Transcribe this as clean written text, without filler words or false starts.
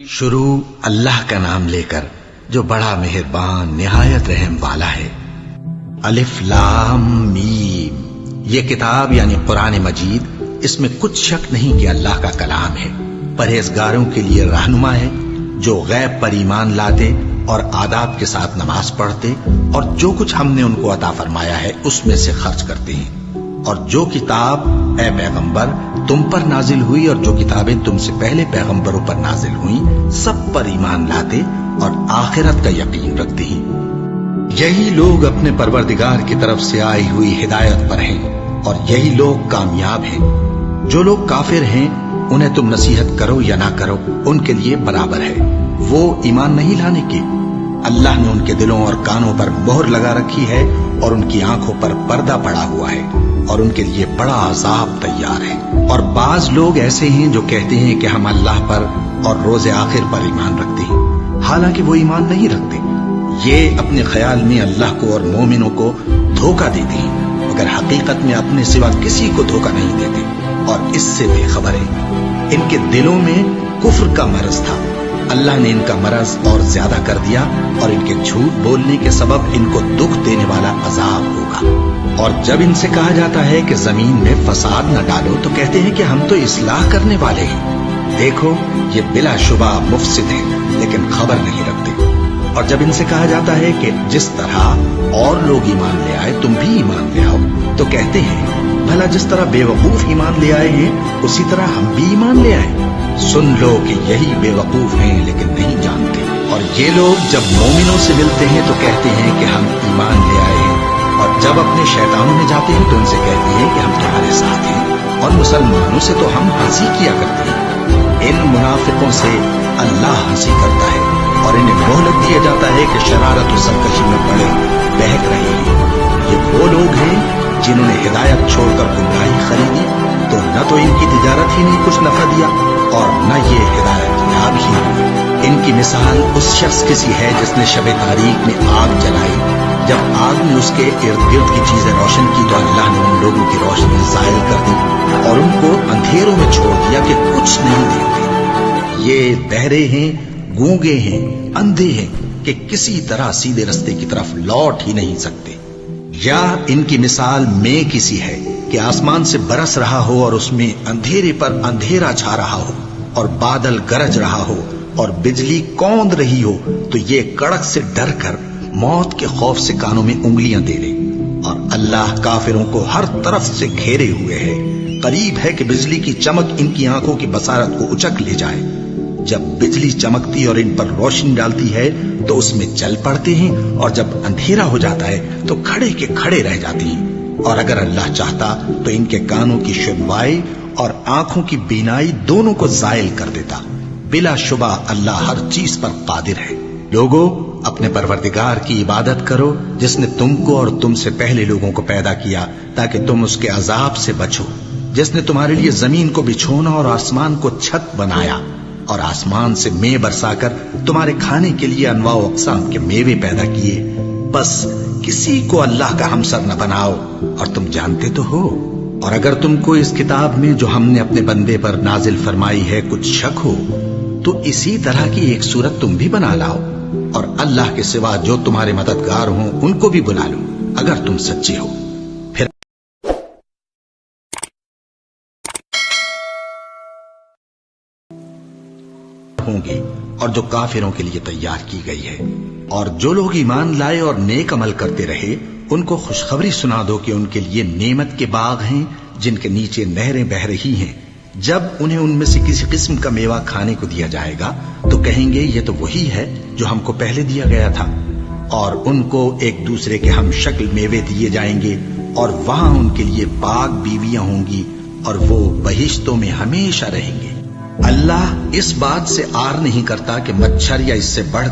شروع اللہ کا نام لے کر جو بڑا مہربان نہایت رحم والا ہے۔ الف لام میم، یہ کتاب یعنی قرآن مجید، اس میں کچھ شک نہیں کہ اللہ کا کلام ہے، پرہیزگاروں کے لیے رہنما ہے جو غیب پر ایمان لاتے اور آداب کے ساتھ نماز پڑھتے اور جو کچھ ہم نے ان کو عطا فرمایا ہے اس میں سے خرچ کرتے ہیں، اور جو کتاب اے پیغمبر تم پر نازل ہوئی اور جو کتابیں تم سے پہلے پیغمبروں پر نازل ہوئیں سب پر ایمان لاتے اور آخرت کا یقین رکھتے ہیں۔ یہی لوگ اپنے پروردگار کی طرف سے آئی ہوئی ہدایت پر ہیں اور یہی لوگ کامیاب ہیں۔ جو لوگ کافر ہیں انہیں تم نصیحت کرو یا نہ کرو ان کے لیے برابر ہے، وہ ایمان نہیں لانے کے۔ اللہ نے ان کے دلوں اور کانوں پر مہر لگا رکھی ہے اور ان کی آنکھوں پر پردہ پڑا ہوا ہے اور ان کے لیے بڑا عذاب تیار ہے۔ اور بعض لوگ ایسے ہیں جو کہتے ہیں کہ ہم اللہ پر اور روز آخر پر ایمان رکھتے ہیں، حالانکہ وہ ایمان نہیں رکھتے۔ یہ اپنے خیال میں اللہ کو اور مومنوں کو دھوکہ دیتے ہیں، مگر حقیقت میں اپنے سوا کسی کو دھوکہ نہیں دیتے اور اس سے بے خبر ہیں۔ ان کے دلوں میں کفر کا مرض تھا، اللہ نے ان کا مرض اور زیادہ کر دیا اور ان کے جھوٹ بولنے کے سبب ان کو دکھ دینے والا عذاب ہوگا۔ اور جب ان سے کہا جاتا ہے کہ زمین میں فساد نہ ڈالو تو کہتے ہیں کہ ہم تو اصلاح کرنے والے ہیں۔ دیکھو یہ بلا شبہ مفسد ہیں لیکن خبر نہیں رکھتے۔ اور جب ان سے کہا جاتا ہے کہ جس طرح اور لوگ ایمان لے آئے تم بھی ایمان لے آؤ تو کہتے ہیں بھلا جس طرح بے وقوف ایمان لے آئے ہیں اسی طرح ہم بھی ایمان لے آئے۔ سن لو کہ یہی بے وقوف ہیں لیکن نہیں جانتے۔ اور یہ لوگ جب مومنوں سے ملتے ہیں تو کہتے ہیں کہ ہم ایمان لے آئے ہیں، اور جب اپنے شیطانوں میں جاتے ہیں تو ان سے کہتے ہیں کہ ہم تمہارے ساتھ ہیں، اور مسلمانوں سے تو ہم ہنسی کیا کرتے ہیں۔ ان منافقوں سے اللہ ہنسی کرتا ہے اور انہیں مہلت دیا جاتا ہے کہ شرارت و سرکشی میں پڑے بہک رہے ہیں۔ یہ وہ لوگ ہیں جنہوں نے ہدایت چھوڑ کر گمراہی خریدی، تو نہ تو ان کی تجارت ہی نے کچھ نفع دیا اور نہ یہ ہدایت یاب ہی ہوئی۔ ان کی مثال اس شخص کی سی ہے جس نے شب تاریک میں آگ جلائی، جب آگ نے اس کے ارد گرد کی چیزیں روشن کی تو اللہ نے ان لوگوں کی روشنی زائل کر دی اور ان کو اندھیروں میں چھوڑ دیا کہ کچھ نہیں دیکھتے۔ یہ بہرے ہیں، گونگے ہیں، اندھے ہیں کہ کسی طرح سیدھے رستے کی طرف لوٹ ہی نہیں سکتے۔ یا ان کی مثال میں کسی ہے کہ آسمان سے برس رہا ہو اور اس میں اندھیرے پر اندھیرا چھا رہا ہو اور بادل گرج رہا ہو اور بجلی کوند رہی ہو تو یہ کڑک سے ڈر کر موت کے خوف سے کانوں میں انگلیاں دے لے۔ اور اللہ کافروں کو ہر طرف سے گھیرے ہوئے ہے، قریب ہے کہ بجلی کی چمک ان کی آنکھوں کی بصارت کو اچک لے جائے۔ جب بجلی چمکتی اور ان پر روشنی ڈالتی ہے تو اس میں چل پڑتے ہیں، اور جب اندھیرا ہو جاتا ہے تو کھڑے کے کھڑے رہ جاتے ہیں۔ اور اگر اللہ چاہتا تو ان کے کانوں کی سنوائی اور آنکھوں کی بینائی دونوں کو زائل کر دیتا۔ بلا شبہ اللہ ہر چیز پر قادر ہے۔ لوگوں اپنے پروردگار کی عبادت کرو جس نے تم کو اور تم سے پہلے لوگوں کو پیدا کیا تاکہ تم اس کے عذاب سے بچو، جس نے تمہارے لیے زمین کو بچھونا اور آسمان کو چھت بنایا اور آسمان سے مے برسا کر تمہارے کھانے کے لیے انواع و اقسام کے میوے پیدا کیے۔ بس کسی کو اللہ کا ہمسر نہ بناؤ، اور تم جانتے تو ہو۔ اور اگر تم کو اس کتاب میں جو ہم نے اپنے بندے پر نازل فرمائی ہے کچھ شک ہو تو اسی طرح کی ایک صورت تم بھی بنا لاؤ، اور اللہ کے سوا جو تمہارے مددگار ہوں ان کو بھی بلا لو اگر تم سچے ہو۔ پھر ہوں گے اور جو کافروں کے لیے تیار کی گئی ہے۔ اور جو لوگ ایمان لائے اور نیک عمل کرتے رہے ان کو خوشخبری سنا دو کہ ان کے لیے نعمت کے باغ ہیں جن کے نیچے نہریں بہ رہی ہیں۔ جب انہیں ان میں سے کسی قسم کا میوہ کھانے کو دیا جائے گا تو کہیں گے یہ تو وہی ہے جو ہم کو پہلے دیا گیا تھا، اور ان کو ایک دوسرے کے ہم شکل میوے دیے جائیں گے، اور وہاں ان کے لیے پاک بیویاں ہوں گی اور وہ بہشتوں میں ہمیشہ رہیں گے۔ اللہ اس بات سے آر نہیں کرتا کہ مچھر یا اس سے بڑھ